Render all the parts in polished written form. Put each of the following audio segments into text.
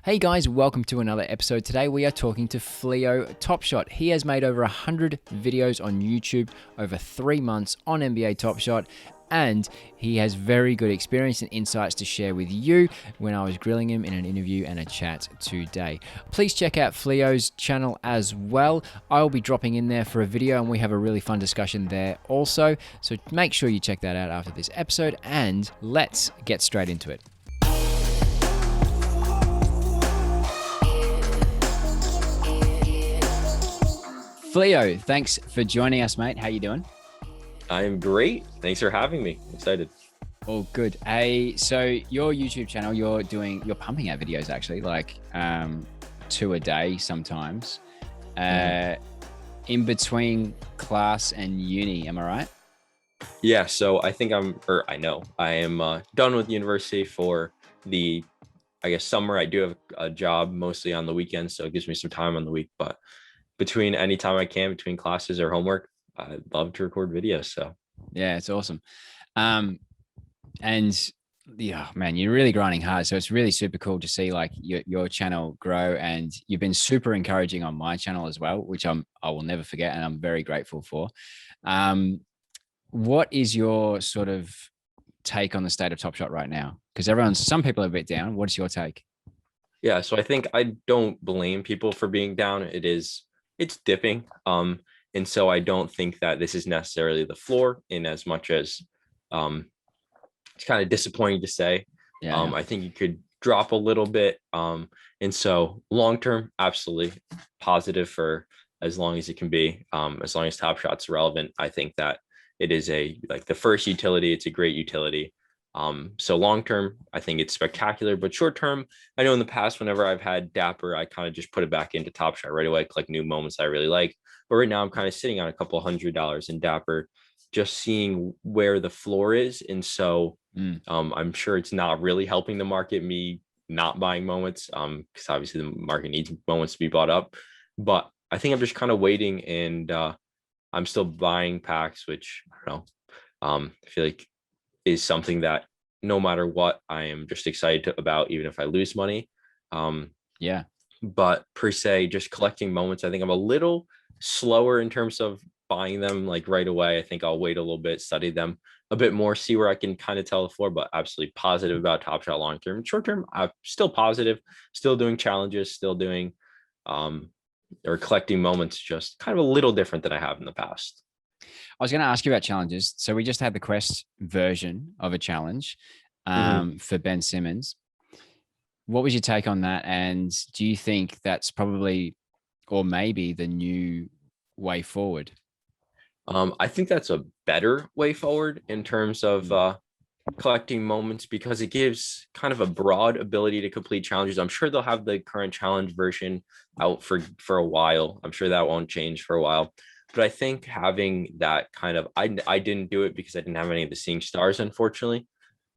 Hey guys, welcome to another episode. Today we are talking to Fleo Top Shot. He has made over 100 videos on YouTube over 3 months on NBA Top Shot, and he has very good experience and insights to share with you when I was grilling him in an interview and a chat today. Please check out Fleo's channel as well. I'll be dropping in there for a video and we have a really fun discussion there also. So make sure you check that out after this episode, and let's get straight into it. Fleo, thanks for joining us, mate. How you doing? I am great. Thanks for having me. Excited. Oh, good. Hey, so your YouTube channel, you're pumping out videos actually, like 2 a day sometimes, in between class and uni. Am I right? Yeah. So I think I know I am done with university for the, I guess, summer. I do have a job mostly on the weekends, so it gives me some time on the week. But between any time I can, between classes or homework, I love to record videos. So yeah, it's awesome. And yeah, man, you're really grinding hard. So it's really super cool to see like your channel grow, and you've been super encouraging on my channel as well, which I will never forget, and I'm very grateful for. What is your sort of take on the state of Top Shot right now? Because some people are a bit down. What's your take? yeah. So I think I don't blame people for being down. It's dipping. And so I don't think that this is necessarily the floor, in as much as it's kind of disappointing to say. Yeah. I think you could drop a little bit. And so long term, absolutely positive for as long as it can be. As long as Top Shot's relevant, I think that it is like the first utility. It's a great utility. So long term, I think it's spectacular. But short term, I know in the past, whenever I've had Dapper, I kind of just put it back into Top Shot right away, collect new moments I really like. But right now I'm kind of sitting on a couple $100 in Dapper, just seeing where the floor is. And so I'm sure it's not really helping the market, me not buying moments, because obviously the market needs moments to be bought up. But I think I'm just kind of waiting, and I'm still buying packs, which I don't know. I feel like is something that no matter what, I am just excited about, even if I lose money. Yeah. But per se, just collecting moments, I think I'm a little slower in terms of buying them like right away. I think I'll wait a little bit, study them a bit more, see where I can kind of tell the floor, but absolutely positive about Top Shot long term. Short term, I'm still positive, still doing challenges, still doing or collecting moments, just kind of a little different than I have in the past. I was going to ask you about challenges. So we just had the Quest version of a challenge for Ben Simmons. What was your take on that? And do you think that's probably, or maybe, the new way forward? I think that's a better way forward in terms of collecting moments, because it gives kind of a broad ability to complete challenges. I'm sure they'll have the current challenge version out for a while. I'm sure that won't change for a while. But I think having that kind of, I didn't do it because I didn't have any of the Seeing Stars, unfortunately.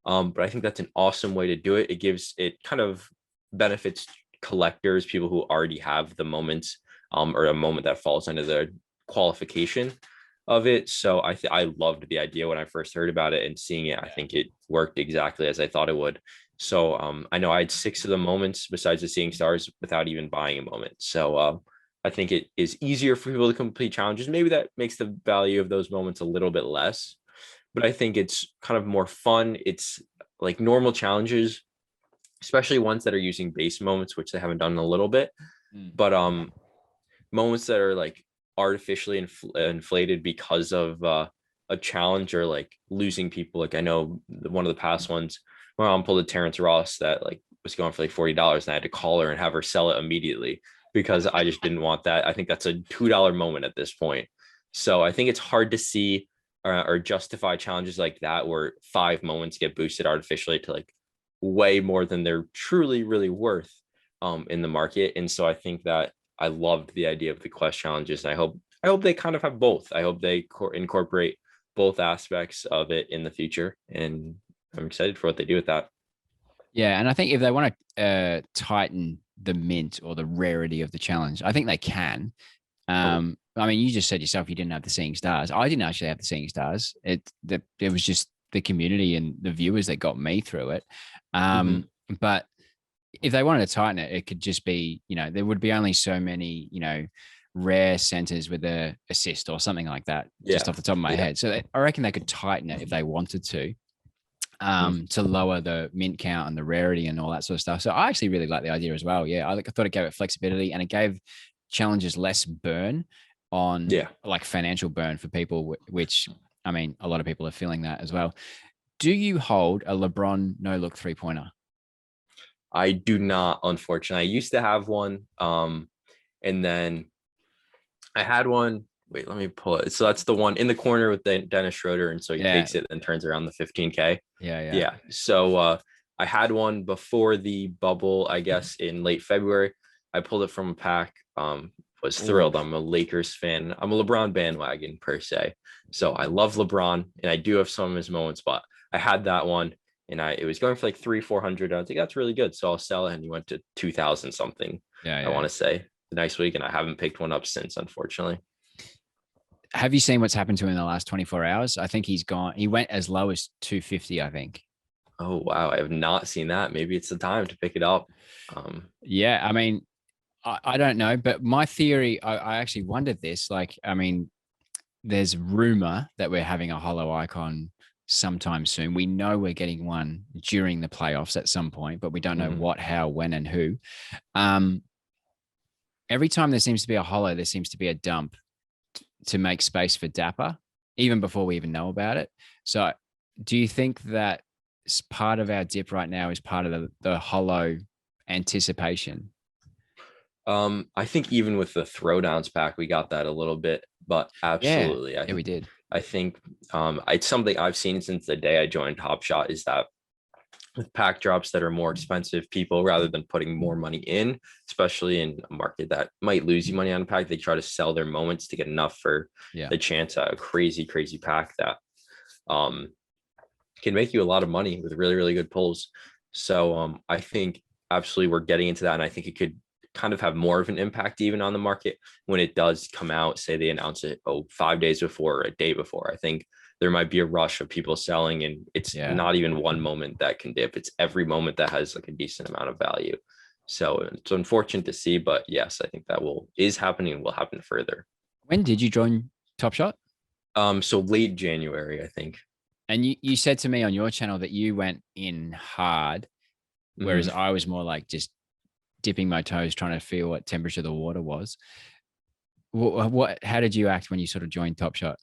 But I think that's an awesome way to do it. It kind of benefits collectors, people who already have the moments, or a moment that falls under the qualification of it. So I loved the idea when I first heard about it, and seeing it, I think it worked exactly as I thought it would. So I know I had 6 of the moments besides the Seeing Stars without even buying a moment. So I think it is easier for people to complete challenges. Maybe that makes the value of those moments a little bit less, but I think it's kind of more fun. It's like normal challenges, especially ones that are using base moments, which they haven't done in a little bit. But moments that are like artificially inflated because of a challenge, or like losing people. Like I know one of the past ones, my mom pulled a Terrence Ross that like was going for like $40, and I had to call her and have her sell it immediately, because I just didn't want that. I think that's a $2 moment at this point. So I think it's hard to see or justify challenges like that, where 5 moments get boosted artificially to like way more than they're truly really worth in the market. And so I think that I loved the idea of the quest challenges. And I hope they kind of have both. I hope they incorporate both aspects of it in the future. And I'm excited for what they do with that. Yeah. And I think if they want to tighten the mint or the rarity of the challenge, I think they can. I mean, you just said yourself you didn't have the Seeing Stars. I didn't actually have the Seeing Stars. It was just the community and the viewers that got me through it. But if they wanted to tighten it, it could just be, there would be only so many, rare centers with a assist or something like that, just Yeah. off the top of my Yeah. head. So I reckon they could tighten it if they wanted Mm. to lower the mint count and the rarity and all that sort of stuff. So I actually really like the idea as well. Yeah, I thought it gave it flexibility and it gave challenges less burn on Yeah. like financial burn for people, which I mean, a lot of people are feeling that as well. Do you hold a LeBron no look 3-pointer? I do not, unfortunately. I used to have one. And then I had one. Wait, let me pull it. So that's the one in the corner with Dennis Schroeder. And so he Yeah, takes it and turns around the 15K. yeah. Yeah. So I had one before the bubble, I guess, in late February. I pulled it from a pack. Was thrilled. Ooh, I'm a Lakers fan. I'm a LeBron bandwagon per se. So I love LeBron and I do have some of his moments, but I had that one and it was going for like 300-400. I was like, that's really good. So I'll sell it. And he went to 2000 something, I yeah. want to say the next week. And I haven't picked one up since, unfortunately. Have you seen what's happened to him in the last 24 hours? I think he's gone. He went as low as 250, I think. Oh, wow. I have not seen that. Maybe it's the time to pick it up. Yeah, I mean, I don't know, but my theory, I actually wondered this. Like, I mean, there's rumor that we're having a hollow icon sometime soon. We know we're getting one during the playoffs at some point, but we don't know mhm. what, how, when, and who. Um, every time there seems to be a hollow, there seems to be a dump to make space for Dapper, even before we even know about it. So, do you think that part of our dip right now is part of the hollow anticipation? I think even with the throwdowns pack, we got that a little bit, but Yeah, absolutely. yeah, we did. I think it's something I've seen since the day I joined Top Shot is that with pack drops that are more expensive, people rather than putting more money in, especially in a market that might lose you money on a pack, they try to sell their moments to get enough for Yeah. the chance at a crazy, crazy pack that um can make you a lot of money with really, really good pulls. So I think absolutely we're getting into that. And I think it could kind of have more of an impact even on the market when it does come out. Say they announce it 5 days before or a day before. I think there might be a rush of people selling, and it's Yeah. not even one moment that can dip. It's every moment that has like a decent amount of value. So it's unfortunate to see, but yes, I think that is happening and will happen further. When did you join Top Shot? So late January, I think. And you said to me on your channel that you went in hard, whereas Mhm. I was more like just dipping my toes, trying to feel what temperature the water was. How did you act when you sort of joined Top Shot?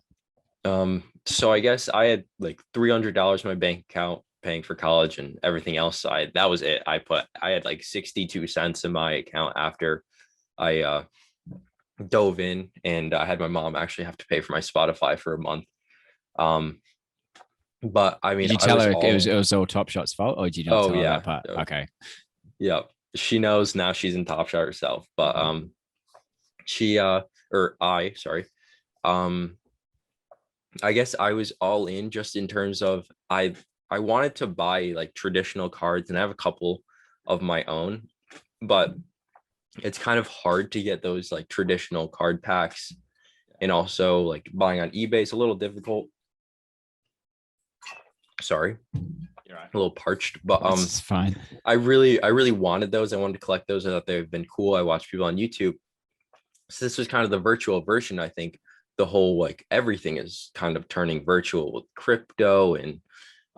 So I guess I had like $300 in my bank account paying for college and everything else. That was it. I had like 62 cents in my account after I dove in, and I had my mom actually have to pay for my Spotify for a month. Um, but I mean, Did you I tell was her it all, was all Top Shot's fault, or did you not oh tell her that yeah, part? Okay. yeah. She knows now she's in Top Shot herself, but she or I, sorry. Um, I guess I was all in just in terms of I wanted to buy like traditional cards and I have a couple of my own, but it's kind of hard to get those like traditional card packs, and also like buying on eBay is a little difficult. Sorry, You're right. a little parched, but It's fine. I really wanted those. I wanted to collect those. I thought they've been cool. I watched people on YouTube. So this was kind of the virtual version. I think the whole like everything is kind of turning virtual with crypto, and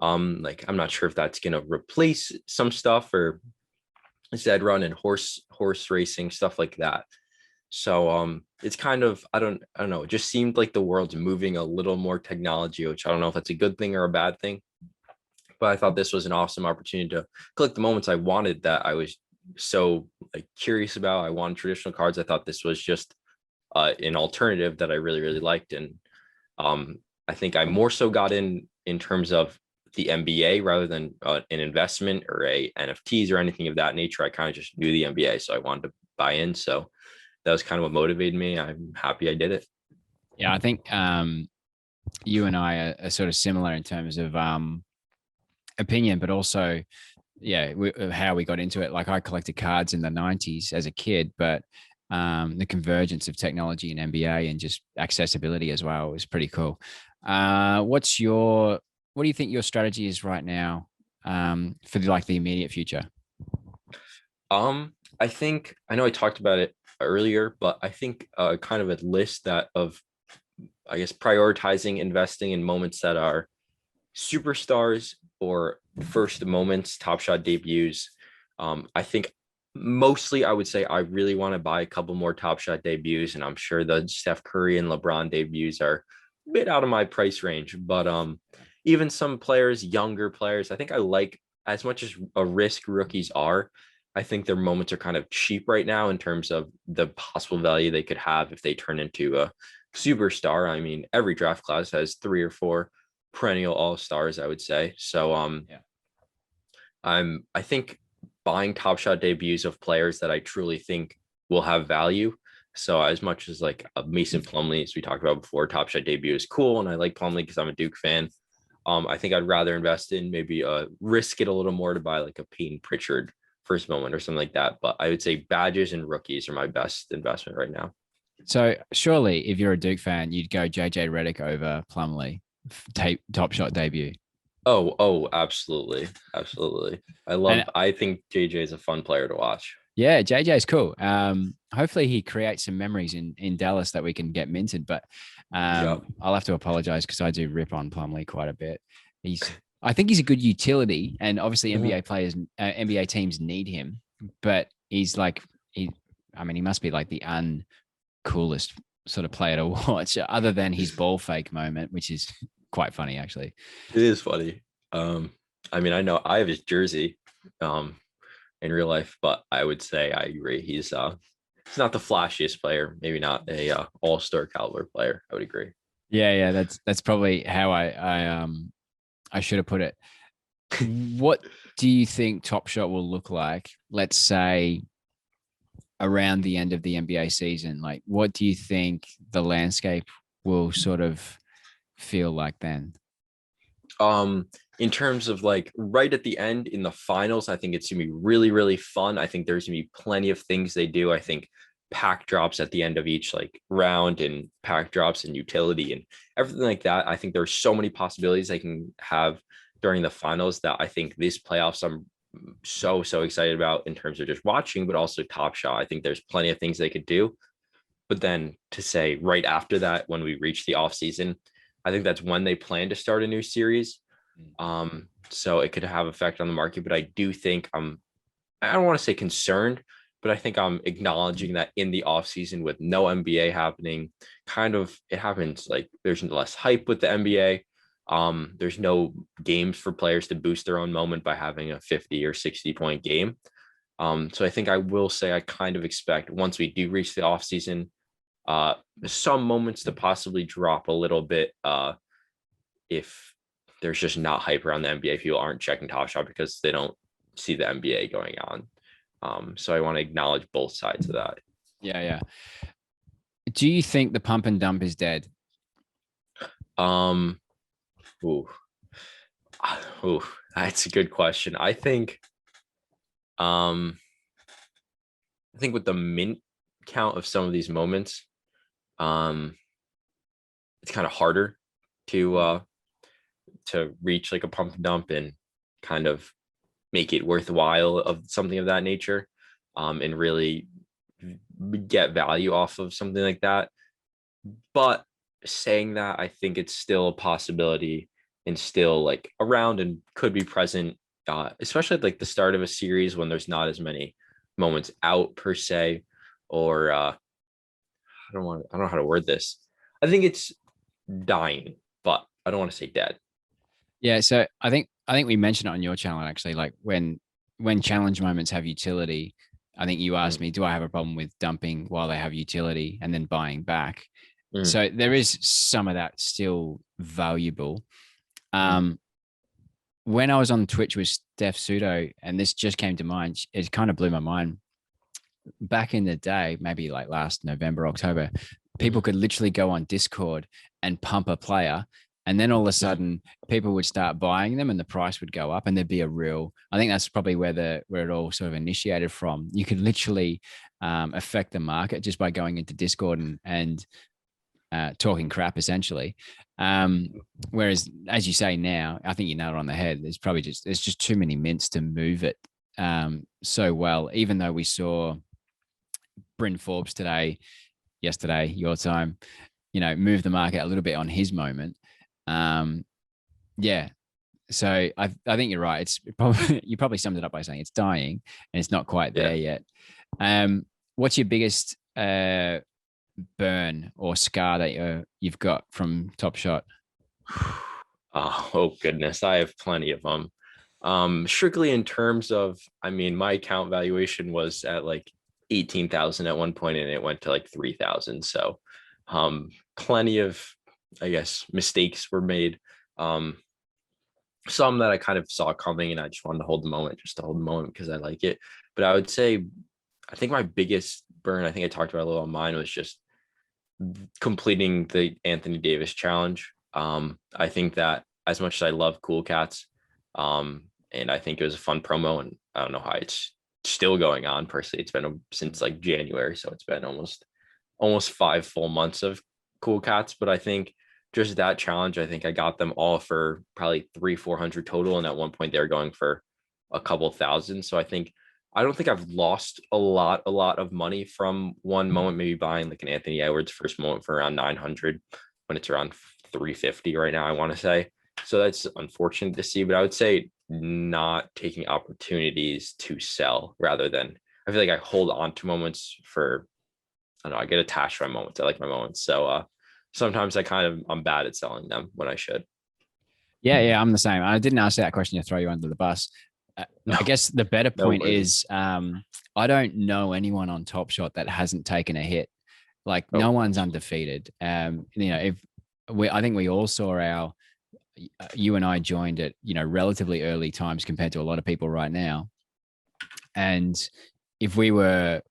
like I'm not sure if that's gonna replace some stuff or Zed run and horse racing, stuff like that. So it's kind of I don't know, it just seemed like the world's moving a little more technology, which I don't know if that's a good thing or a bad thing, but I thought this was an awesome opportunity to collect the moments I wanted that I was so like curious about. I wanted traditional cards. I thought this was just an alternative that I really, really liked. And um, I think I more so got in terms of the NBA rather than an investment or a NFTs or anything of that nature. I kind of just knew the NBA, so I wanted to buy in. So that was kind of what motivated me. I'm happy I did it. Yeah, I think you and I are sort of similar in terms of opinion, but also yeah, how we got into it. Like I collected cards in the 90s as a kid, but the convergence of technology and NBA and just accessibility as well was pretty cool. What do you think your strategy is right now for like the immediate future? I think I know I talked about it earlier, but I think kind of a list that of I guess prioritizing investing in moments that are superstars or first moments, top shot debuts. I think mostly I would say I really want to buy a couple more top shot debuts, and I'm sure the Steph Curry and LeBron debuts are a bit out of my price range. But even some players, younger players, I think I like as much as a risk rookies are. I think their moments are kind of cheap right now in terms of the possible value they could have if they turn into a superstar. I mean, every draft class has three or four perennial all stars, I would say. So Yeah. I think buying top shot debuts of players that I truly think will have value. So as much as like a Mason Plumlee, as we talked about before, top shot debut is cool, and I like Plumlee because I'm a Duke fan. I think I'd rather invest in maybe risk it a little more to buy like a Peyton Pritchard first moment or something like that. But I would say badges and rookies are my best investment right now. So surely, if you're a Duke fan, you'd go JJ Redick over Plumlee, top shot debut. Oh, absolutely, absolutely. And I think JJ is a fun player to watch. yeah, JJ's cool. Hopefully he creates some memories in Dallas that we can get minted. But Yep. I'll have to apologize because I do rip on Plumlee quite a bit. I think he's a good utility, and obviously Mhm. NBA players, NBA teams need him. But he's like I mean, he must be like the uncoolest sort of player to watch, other than his ball fake moment, which is quite funny actually. It is funny. Um, I mean, I know I have his jersey um in real life, but I would say I agree. He's not the flashiest player, maybe not a all-star caliber player. I would agree. Yeah, that's probably how I should have put it. What do you think Top Shot will look like? Let's say around the end of the NBA season. Like, what do you think the landscape will sort of feel like then? In terms of like right at the end in the finals, I think it's gonna be really, really fun. I think there's gonna be plenty of things they do. I think pack drops at the end of each like round and pack drops and utility and everything like that. I think there's so many possibilities they can have during the finals that I think this playoffs I'm so excited about in terms of just watching, but also Top Shot. I think there's plenty of things they could do. But then to say right after that, when we reach the off season, I think that's when they plan to start a new series. So it could have effect on the market, but I do think I don't want to say concerned, but I think I'm acknowledging that in the off season with no NBA happening, kind of it happens like there's less hype with the NBA. There's no games for players to boost their own moment by having a 50 or 60 point game. So I think I will say I kind of expect once we do reach the off season, uh, some moments to possibly drop a little bit if there's just not hype around the NBA. People aren't checking Top Shot because they don't see the NBA going on. So I want to acknowledge both sides of that. Yeah. Do you think the pump and dump is dead? Um, ooh, ooh, that's a good question. Um, I think with the mint count of some of these moments, um, it's kind of harder to reach like a pump and dump and kind of make it worthwhile of something of that nature, and really get value off of something like that. But saying that, I think it's still a possibility and still like around and could be present, especially at like the start of a series when there's not as many moments out per se, or I don't know how to word this. I think it's dying, but I don't want to say dead. Yeah, so I think we mentioned it on your channel actually. Like when challenge moments have utility, I think you asked Mm, me, do I have a problem with dumping while they have utility and then buying back? mm, So there is some of that still valuable. mm, Um, when I was on Twitch with Steph Pseudo, and this just came to mind, it kind of blew my mind. Back in the day, maybe like last November, October, people mm, could literally go on Discord and pump a player. And then all of a mm. sudden, people would start buying them, and the price would go up, and there'd be a real. I think that's probably where it all sort of initiated from. You could literally affect the market just by going into Discord and talking crap essentially. Um, Whereas, as you say now, I think you nailed it on the head. There's just too many mints to move it so well, even though we saw Bryn Forbes yesterday, your time, move the market a little bit on his moment. Yeah. So I think you're right. It's probably, you probably summed it up by saying it's dying and it's not quite Yeah. there yet. What's your biggest burn or scar that you've got from Top Shot? Oh goodness, I have plenty of them. Strictly in terms of, I mean, my account valuation was at like 18,000 at one point and it went to like 3,000. So plenty of, I guess, mistakes were made. Um, some that I kind of saw coming and I just wanted to hold the moment just to hold the moment because I like it. But I would say, I think my biggest burn, I think I talked about a little on mine, was just completing the Anthony Davis challenge. I think that as much as I love Cool Cats, and I think it was a fun promo, and I don't know how it's still going on. Personally, it's been since like January, so it's been almost 5 full months of Cool Cats. But I think just that challenge, I think I got them all for probably 300-400 total, and at one point they were going for a couple thousand. So I don't think I've lost a lot of money from one moment, maybe buying like an Anthony Edwards first moment for around 900 when it's around 350 right now, I want to say. So that's unfortunate to see, but I would say not taking opportunities to sell rather than, I feel like I hold on to moments for, I don't know, I get attached to my moments. I like my moments. So sometimes I'm bad at selling them when I should. Yeah, I'm the same. I didn't ask that question to throw you under the bus. No, I guess the better no point worries. is I don't know anyone on Top Shot that hasn't taken a hit. Like no Oh, one's undefeated. If I think we all saw you and I joined at relatively early times compared to a lot of people right now, and if we were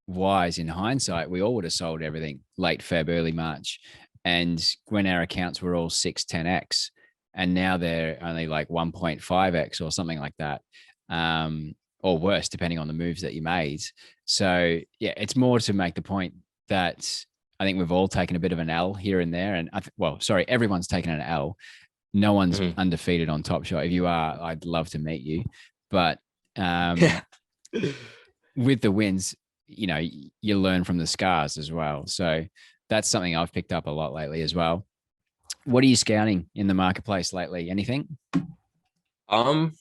wise in hindsight, we all would have sold everything late Feb, early March, and when our accounts were all 6-10x, and now they're only like 1.5x or something like that. Or worse, depending on the moves that you made. So yeah, it's more to make the point that I think we've all taken a bit of an L here and there. And everyone's taken an L. No one's mhm. undefeated on Top Shot. If you are, I'd love to meet you. But Yeah. with the wins, you learn from the scars as well. So that's something I've picked up a lot lately as well. What are you scouting in the marketplace lately? Anything? Um,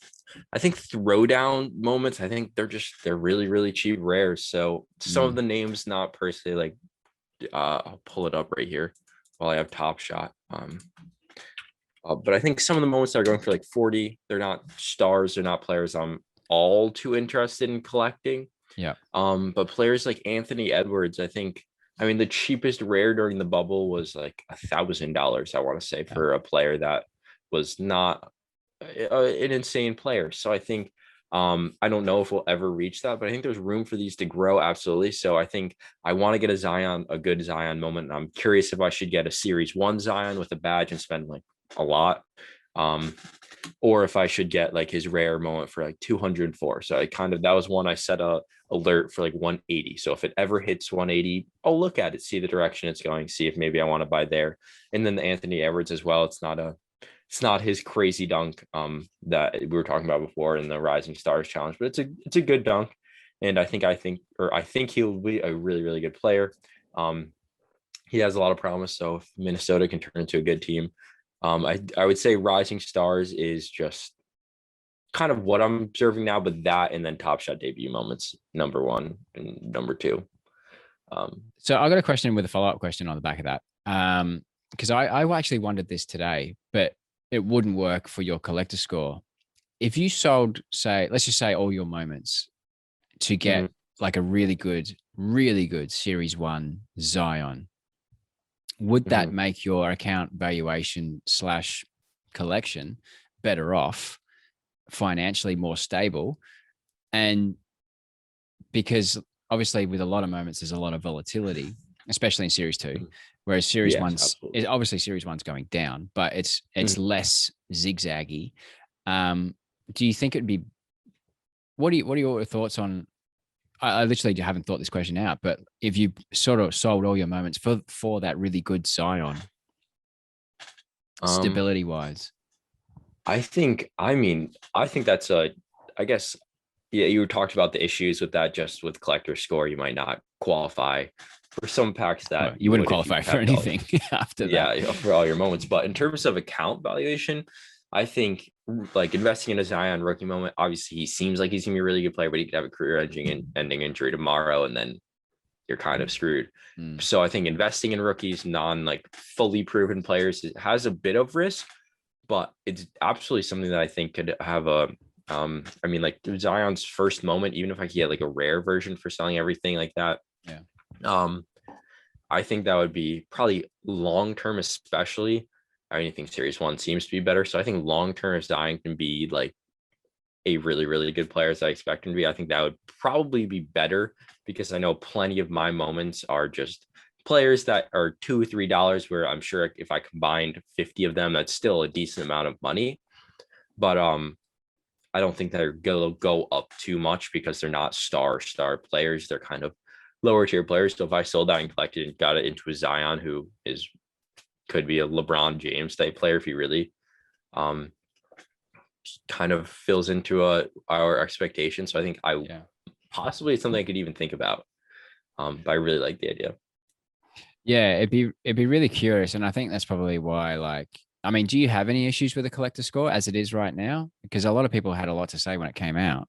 I think throwdown moments, I think they're really, really cheap rares. So some of Mm, the names, not personally like, I'll pull it up right here while I have Top Shot. But I think some of the moments that are going for like 40, they're not stars, they're not players I'm all too interested in collecting. yeah. But players like Anthony Edwards, I mean, the cheapest rare during the bubble was like $1,000, I want to say, Yeah. for a player that was not an insane player. So I think I don't know if we'll ever reach that, but I think there's room for these to grow absolutely. So I think I want to get a good Zion moment. And I'm curious if I should get a series one Zion with a badge and spend like a lot. Um, or if I should get like his rare moment for like 204. So that was one I set a alert for like 180. So if it ever hits 180, I'll look at it, see the direction it's going, see if maybe I want to buy there. And then the Anthony Edwards as well. It's not his crazy dunk that we were talking about before in the Rising Stars challenge, but it's a good dunk. And I think he'll be a really, really good player. Um, he has a lot of promise. So if Minnesota can turn into a good team, I would say Rising Stars is just kind of what I'm observing now, but that and then Top Shot debut moments, number one and number two. So I got a question with a follow-up question on the back of that. Because I actually wondered this today, but it wouldn't work for your collector score. If you sold, say, let's just say all your moments to Mhm, get like a really good Series 1 Zion, would that mhm. make your account valuation slash collection better off, financially more stable? And because obviously with a lot of moments, there's a lot of volatility, especially in Series 2. Whereas Yes, absolutely. Series one's going down, but it's Mhm. less zigzaggy. Um, do you think it'd be what are your thoughts on I literally haven't thought this question out, but if you sort of sold all your moments for that really good Zion, Um, stability wise. I think that's I guess yeah, you talked about the issues with that. Just with collector score, you might not qualify for some packs Well, that you you wouldn't would if you qualify for kept all. anything after that. Yeah, for all your moments. But in terms of account valuation, I think like investing in a Zion rookie moment, obviously he seems like he's gonna be a really good player, but he could have a career-ending injury tomorrow, and then you're kind of screwed. Mm. So I think investing in rookies, like fully proven players, it has a bit of risk, but it's absolutely something that I think could have a I mean, like Zion's first moment, even if I could get like a rare version for selling everything like that. Yeah. Um, I think that would be probably long term, especially. I mean, I think series one seems to be better. So I think long term, if Zion can be like a really, really good player as I expect him to be, I think that would probably be better because I know plenty of my moments are just players that are $2 or $3 where I'm sure if I combined 50 of them, that's still a decent amount of money. But I don't think they're gonna go up too much because they're not star players. They're kind of lower tier players. So if I sold that and collected and got it into a Zion who is could be a LeBron James type player if he really um kind of fills into our expectations. So I think Yeah. possibly it's something I could even think about. But I really like the idea. Yeah, it'd be really curious, and I think that's probably why. Like, I mean, do you have any issues with the collector score as it is right now? Because a lot of people had a lot to say when it came out.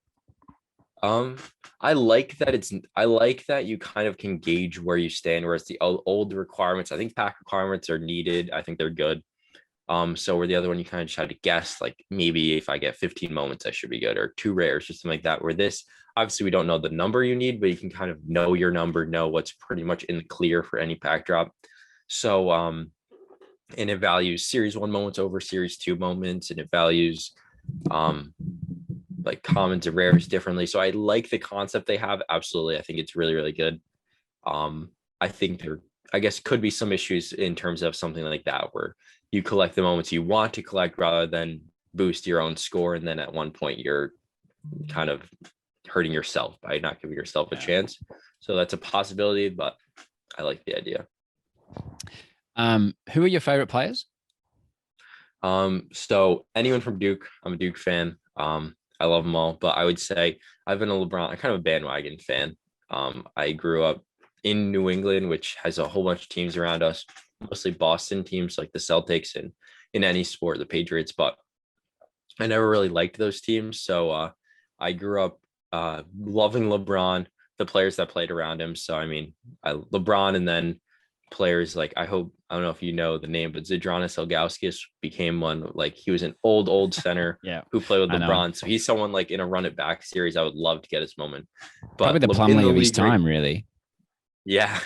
Um, I like that you kind of can gauge where you stand, whereas the old requirements, I think pack requirements are needed. I think they're good. So where the other one you kind of just had to guess, like maybe if I get 15 moments, I should be good, or two rares or something like that. Where this, obviously, we don't know the number you need, but you can kind of know your number, know what's pretty much in the clear for any pack drop. So and it values series one moments over series two moments, and it values um like commons and rares differently. So I like the concept they have. Absolutely. I think it's really, really good. I think there, I guess, could be some issues in terms of something like that where you collect the moments you want to collect rather than boost your own score. And then at one point you're kind of hurting yourself by not giving yourself a Yeah. chance. So that's a possibility, but I like the idea. Who are your favorite players? So anyone from Duke, I'm a Duke fan. I love them all, but I would say I've been a LeBron, I'm kind of a bandwagon fan. I grew up in New England, which has a whole bunch of teams around us, mostly Boston teams like the Celtics and in any sport, the Patriots, but I never really liked those teams. So I grew up loving LeBron, the players that played around him. So I mean, LeBron, and then players like I don't know if you know the name, but Zydrunas Ilgauskas became one. Like he was an old center Yeah, who played with I know. LeBron. So he's someone like in a run it back series. I would love to get his moment. Probably But the in Plumlee the of his league right, time, really. yeah,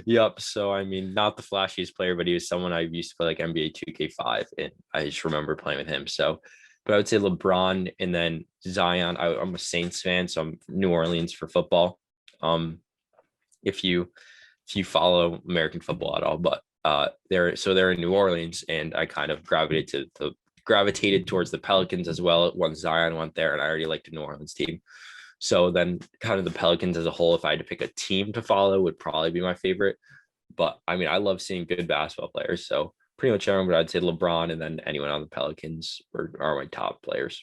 yep. So I mean, not the flashiest player, but he was someone I used to play like NBA 2K5, and I just remember playing with him. So, but I would say LeBron and then Zion. I'm a Saints fan, so I'm New Orleans for football. Um, if you follow American football at all, but they're in New Orleans, and I kind of gravitated towards the Pelicans as well once Zion went there, and I already liked the New Orleans team. So then kind of the Pelicans as a whole, if I had to pick a team to follow, would probably be my favorite. But I mean, I love seeing good basketball players. So pretty much everyone, but I'd say LeBron and then anyone on the Pelicans are my top players.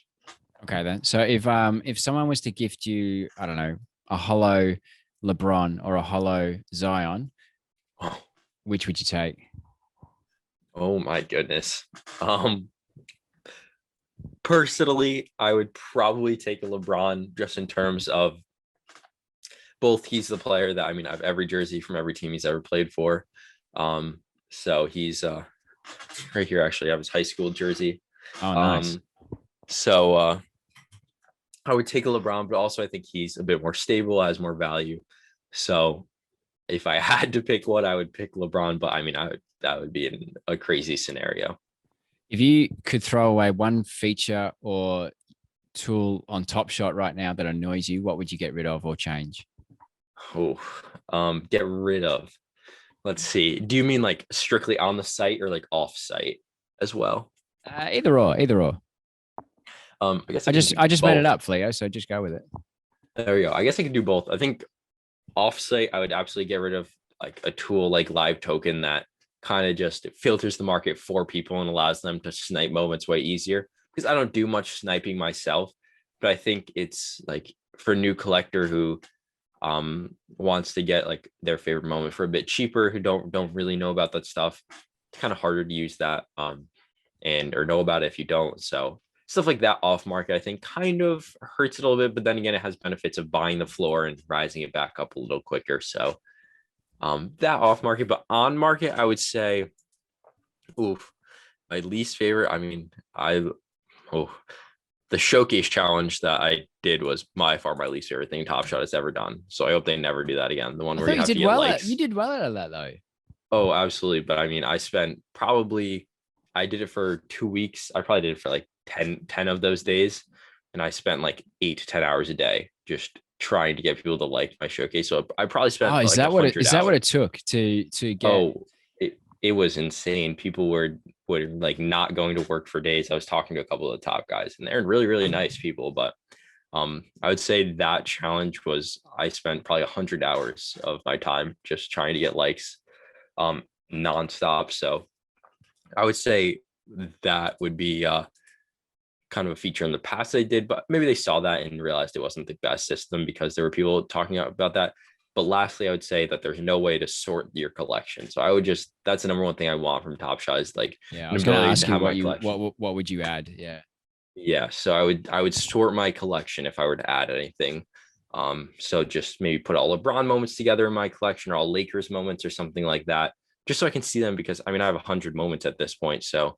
Okay, then. So if someone was to gift you, I don't know, a hollow LeBron or a hollow Zion, Oh, which would you take? oh my goodness. Personally, I would probably take a LeBron just in terms of both he's the player that I mean I've every jersey from every team he's ever played for. So he's right here actually I have his high school jersey. Oh, nice. Um so I would take a LeBron, but also I think he's a bit more stable, has more value. So if I had to pick one, I would pick LeBron, but I mean that would be a crazy scenario. If you could throw away one feature or tool on Top Shot right now that annoys you, what would you get rid of or change? Oh, get rid of. Let's see. Do you mean like strictly on the site or like off site as well? Either or, either or. I guess I I can just do I just made it both. up, Fleo. So just go with it. There we go. I guess I can do both. I think offsite, I would absolutely get rid of like a tool like Live Token that kind of just filters the market for people and allows them to snipe moments way easier. Because I don't do much sniping myself, but I think it's like for a new collector who wants to get like their favorite moment for a bit cheaper, who don't really know about that stuff, it's kind of harder to use that and or know about it if you don't. So stuff like that off market, I think, kind of hurts it a little bit, but then again, it has benefits of buying the floor and rising it back up a little quicker. So that off market, but on market, I would say, oof, my least favorite. I mean, oh, the showcase challenge that I did was by far my least favorite thing Top Shot has ever done. So I hope they never do that again. The one I where thought you you have to did get well likes. you did well out of that though. Oh, absolutely. But I mean, I spent probably, I did it for 2 weeks. I probably did it for like 10 of those days. And I spent like 8 to 10 hours a day just trying to get people to like my showcase. So I probably Oh, spent like a is hundred that what hours. it took to get? Oh, it was insane. People were like not going to work for days. I was talking to a couple of the top guys and they're really, really nice people. But I would say that challenge was I spent probably 100 hours of my time just trying to get likes nonstop. So I would say that would be kind of a feature in the past they did, but maybe they saw that and realized it wasn't the best system because there were people talking about that. But lastly, I would say that there's no way to sort your collection. So I would just, that's the number one thing I want from Top Shot is like Yeah, I an was going to ability to ask you have my collection. what would you add? Yeah. Yeah, so I would sort my collection if I were to add anything. So just maybe put all LeBron moments together in my collection or all Lakers moments or something like that, just so I can see them because I mean I have 100 moments at this point. So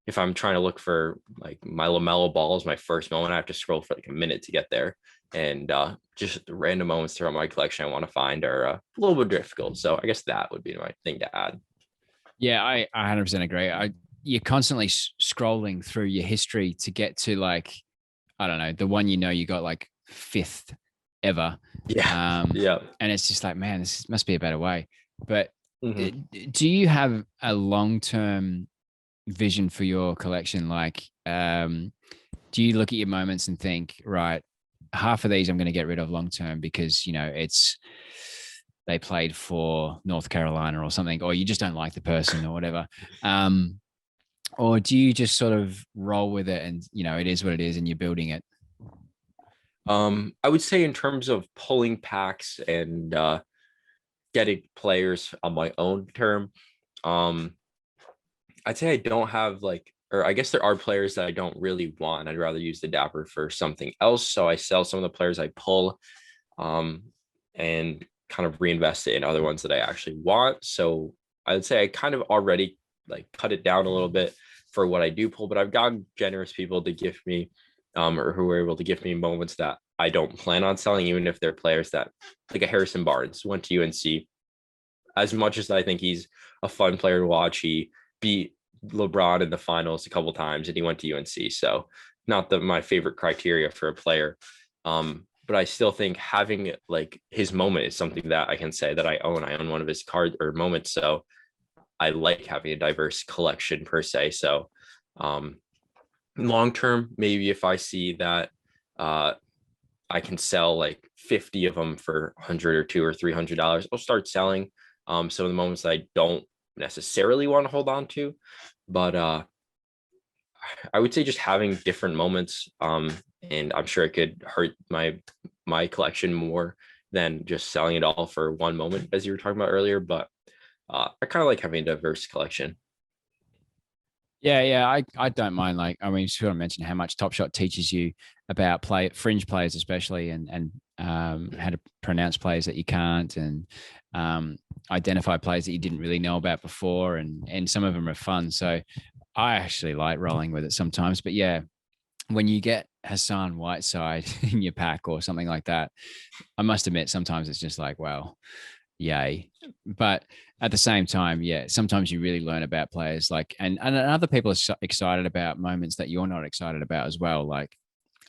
if I'm trying to look for like my LaMelo Ball is my first moment, I have to scroll for like a minute to get there. And just the random moments throughout my collection I want to find are a little bit difficult. So I guess that would be my thing to add. Yeah, I 100% agree. You're constantly scrolling through your history to get to like, I don't know, the one you got like fifth ever. Yeah. Yeah. And it's just like, man, this must be a better way. But Mhm. do you have a long-term vision for your collection? Like, do you look at your moments and think, right, half of these I'm going to get rid of long term because it's they played for North Carolina or something, or you just don't like the person or whatever. Um, or do you just sort of roll with it and it is what it is and you're building it? I would say in terms of pulling packs and getting players on my own term, um, I'd say I don't have like, or I guess there are players that I don't really want. I'd rather use the Dapper for something else. So I sell some of the players I pull, um, and kind of reinvest it in other ones that I actually want. So I would say I kind of already like cut it down a little bit for what I do pull, but I've gotten generous people to give me, or who are able to give me moments that I don't plan on selling, even if they're players that like a Harrison Barnes went to UNC. As much as I think he's a fun player to watch, he beat LeBron in the finals a couple times and he went to UNC. So not my favorite criteria for a player. But I still think having like his moment is something that I can say that I own. I own one of his cards or moments. So I like having a diverse collection per se. So long term, maybe if I see that I can sell like 50 of them for 100 or $200 or $300, I'll start selling some of the moments that I don't necessarily want to hold on to. But I would say just having different moments, and I'm sure it could hurt my collection more than just selling it all for one moment, as you were talking about earlier. But I kind of like having a diverse collection. Yeah, I don't mind. Like, I mean, sort of mentioned how much Top Shot teaches you about fringe players, especially, and how to pronounce players that you can't, and identify players that you didn't really know about before, and some of them are fun. So I actually like rolling with it sometimes. But yeah, when you get Hassan Whiteside in your pack or something like that, I must admit sometimes it's just like, well, yay. But at the same time, yeah, sometimes you really learn about players like, and other people are excited about moments that you're not excited about as well. Like,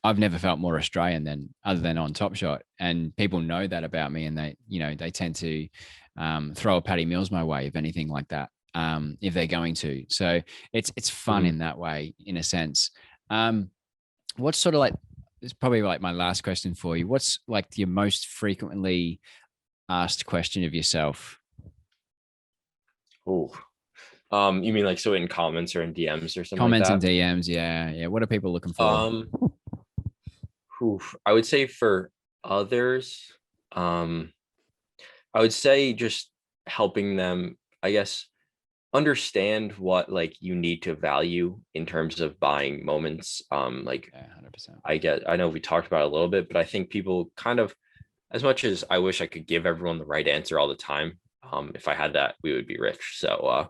I've never felt more Australian than other than on Top Shot, and people know that about me, and they tend to throw a Patty Mills my way if anything like that, if they're going to. So it's fun Mhm. in that way, in a sense. What's sort of like, it's probably like my last question for you. What's like your most frequently asked question of yourself? Oh, you mean like so in comments or in DMs or something like Comments and that? DMs, yeah, yeah. What are people looking for? Um, I would say for others, um, I would say just helping them, I guess, understand what like you need to value in terms of buying moments. Like Yeah, 100%. I know we talked about it a little bit, but I think people kind of, as much as I wish I could give everyone the right answer all the time, if I had that, we would be rich. So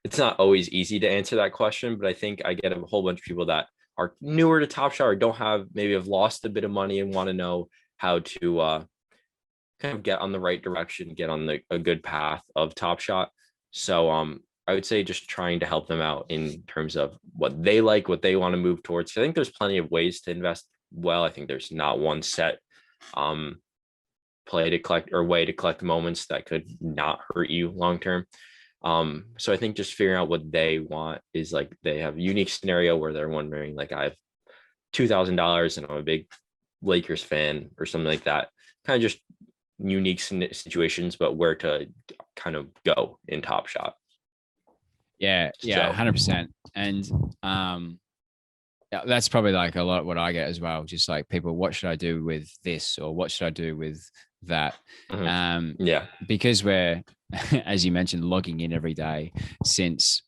it's not always easy to answer that question, but I think I get a whole bunch of people that are newer to Top Shot or don't have, maybe have lost a bit of money and want to know how to kind of get on the right direction, get on a good path of Top Shot. So I would say just trying to help them out in terms of what they like, what they want to move towards. I think there's plenty of ways to invest well. I think there's not one set um play to collect or way to collect moments that could not hurt you long term. So I think just figuring out what they want is like they have a unique scenario where they're wondering, like, I have $2,000 and I'm a big Lakers fan or something like that. Kind of just unique situations, but where to kind of go in Top Shot. Yeah, So 100%. And yeah, that's probably like a lot what I get as well. Just like people, what should I do with this, or what should I do with that? yeah, Because we're, as you mentioned, logging in every day since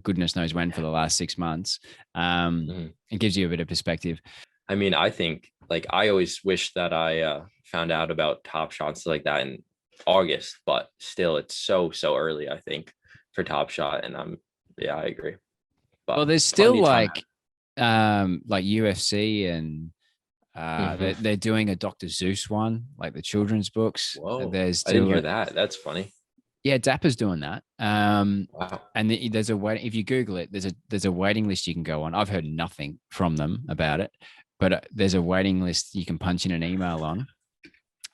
goodness knows when for the last 6 months. It gives you a bit of perspective. I mean, I think like I always wish that I found out about Top Shots like that in August, but still it's so early, I think, for Top Shot. And yeah, I agree. But Well, there's still plenty of like UFC and time. they're doing a Dr. Zeus one, like the children's books. Whoa, There's I didn't still hear that. That's funny. yeah, Dapper's doing that. Wow. And there's a wait. If you Google it, there's a waiting list you can go on. I've heard nothing from them about it, but there's a waiting list you can punch in an email on.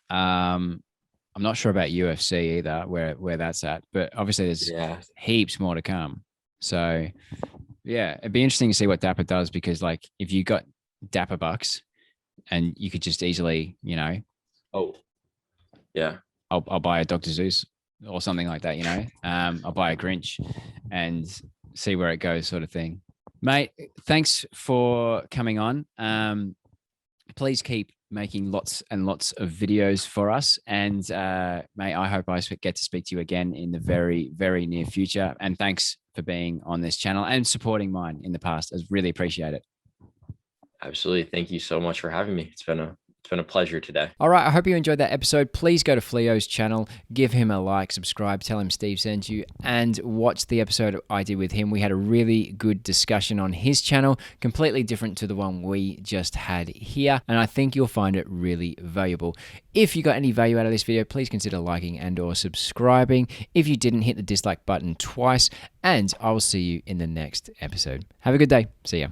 I'm not sure about UFC either, where that's at, but obviously there's Yeah. heaps more to come. So yeah, it'd be interesting to see what Dapper does, because like if you got Dapper bucks and you could just easily, Oh, yeah. I'll buy a Dr. Zeus or something like that, I'll buy a Grinch and see where it goes, sort of thing. Mate, thanks for coming on. Please keep making lots and lots of videos for us. And mate, I hope I get to speak to you again in the very, very near future. And thanks for being on this channel and supporting mine in the past. I really appreciate it. Absolutely. Thank you so much for having me. It's been a pleasure today. All right, I hope you enjoyed that episode. Please go to Fleo's channel, give him a like, subscribe, tell him Steve sent you, and watch the episode I did with him. We had a really good discussion on his channel, completely different to the one we just had here, and I think you'll find it really valuable. If you got any value out of this video, please consider liking and or subscribing. If you didn't, hit the dislike button twice, and I will see you in the next episode. Have a good day. See ya.